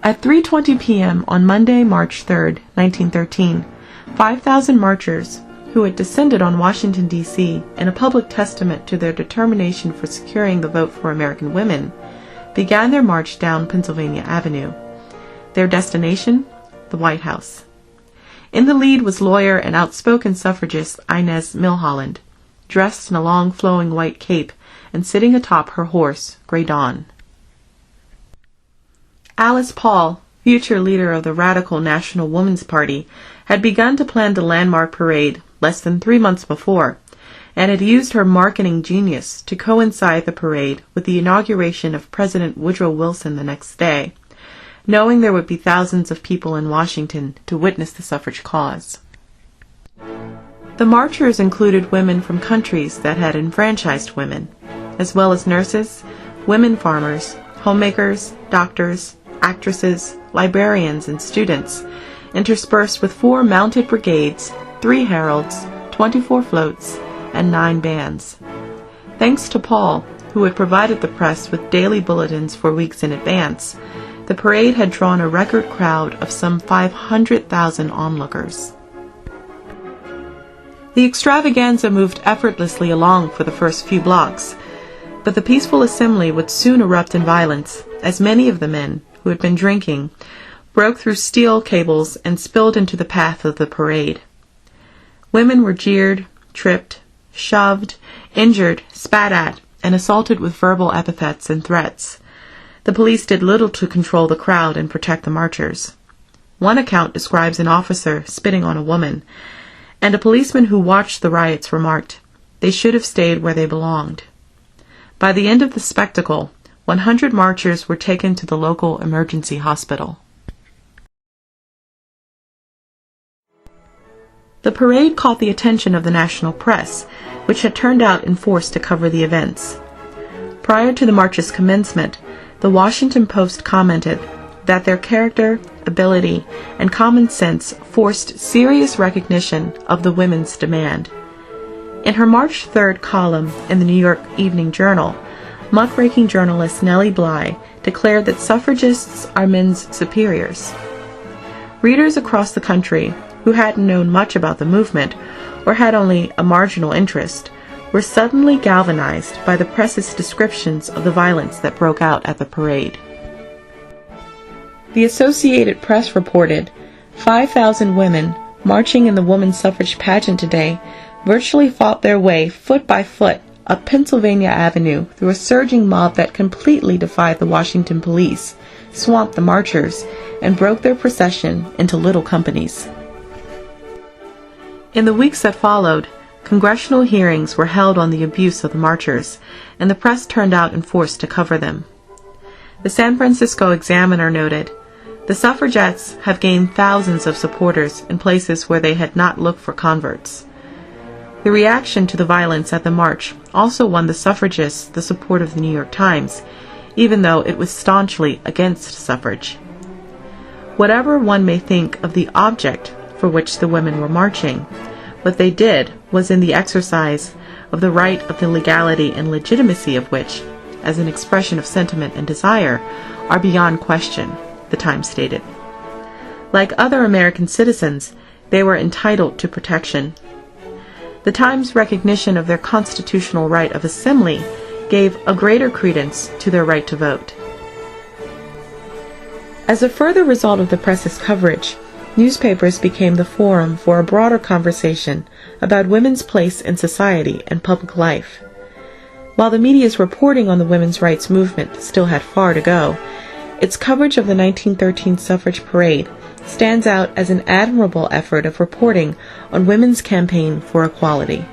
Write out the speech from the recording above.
At 3:20 p.m. on Monday, March 3, 1913, 5,000 marchers, who had descended on Washington, D.C. in a public testament to their determination for securing the vote for American women, began their march down Pennsylvania Avenue. Their destination? The White House. In the lead was lawyer and outspoken suffragist Inez Milholland, dressed in a long flowing white cape and sitting atop her horse, Grey Dawn. Alice Paul, future leader of the radical National Woman's Party, had begun to plan the landmark parade less than 3 months before, and had used her marketing genius to coincide the parade with the inauguration of President Woodrow Wilson the next day, knowing there would be thousands of people in Washington to witness the suffrage cause. The marchers included women from countries that had enfranchised women, as well as nurses, women farmers, homemakers, doctors, actresses, librarians, and students, interspersed with 4 mounted brigades, 3 heralds, 24 floats, and 9 bands. Thanks to Paul, who had provided the press with daily bulletins for weeks in advance, the parade had drawn a record crowd of some 500,000 onlookers. The extravaganza moved effortlessly along for the first few blocks, but the peaceful assembly would soon erupt in violence, as many of the men, who had been drinking, broke through steel cables and spilled into the path of the parade. Women were jeered, tripped, shoved, injured, spat at, and assaulted with verbal epithets and threats. The police did little to control the crowd and protect the marchers. One account describes an officer spitting on a woman, and a policeman who watched the riots remarked, "They should have stayed where they belonged." By the end of the spectacle, 100 marchers were taken to the local emergency hospital. The parade caught the attention of the national press, which had turned out in force to cover the events. Prior to the march's commencement, the Washington Post commented that their character, ability, and common sense forced serious recognition of the women's demand. In her March 3rd column in the New York Evening Journal, muckraking journalist Nellie Bly declared that suffragists are men's superiors. Readers across the country, who hadn't known much about the movement, or had only a marginal interest, were suddenly galvanized by the press's descriptions of the violence that broke out at the parade. The Associated Press reported, 5,000 women marching in the women's suffrage pageant today virtually fought their way foot by foot up Pennsylvania Avenue through a surging mob that completely defied the Washington police, swamped the marchers, and broke their procession into little companies. In the weeks that followed, congressional hearings were held on the abuse of the marchers, and the press turned out in force to cover them. The San Francisco Examiner noted, "The suffragettes have gained thousands of supporters in places where they had not looked for converts." The reaction to the violence at the march also won the suffragists the support of the New York Times, even though it was staunchly against suffrage. Whatever one may think of the object for which the women were marching, what they did was in the exercise of the right of the legality and legitimacy of which, as an expression of sentiment and desire, are beyond question, the Times stated. Like other American citizens, they were entitled to protection. The Times' recognition of their constitutional right of assembly gave a greater credence to their right to vote. As a further result of the press's coverage, newspapers became the forum for a broader conversation about women's place in society and public life. While the media's reporting on the women's rights movement still had far to go, its coverage of the 1913 suffrage parade stands out as an admirable effort of reporting on women's campaign for equality.